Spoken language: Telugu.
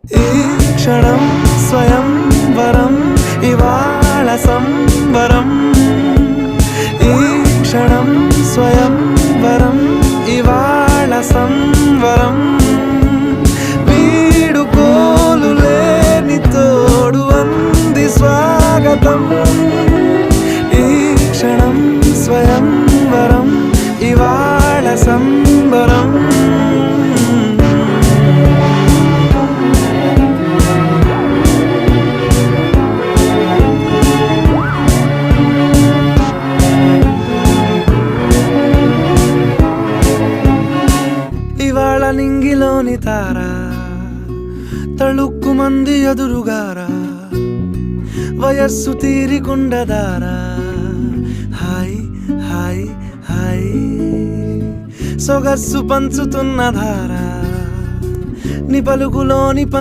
ఈ క్షణం స్వయం వరం ఇవాళ సంబరం ఈ క్షణం స్వయం వరం ఇవాళ సంవరం వీడుకోలు లేని తోడు అంది స్వాగతం ఈ క్షణం స్వయం వరం ఇవాళ సంబరం ఇవాళ నింగిలోని తారా తళుక్కు మంది ఎదురుగారా వయస్సు తీరికుండదారా హాయ్ హాయ్ హాయ్ సొగస్సు పంచుతున్న ధారా ని పలుకులోని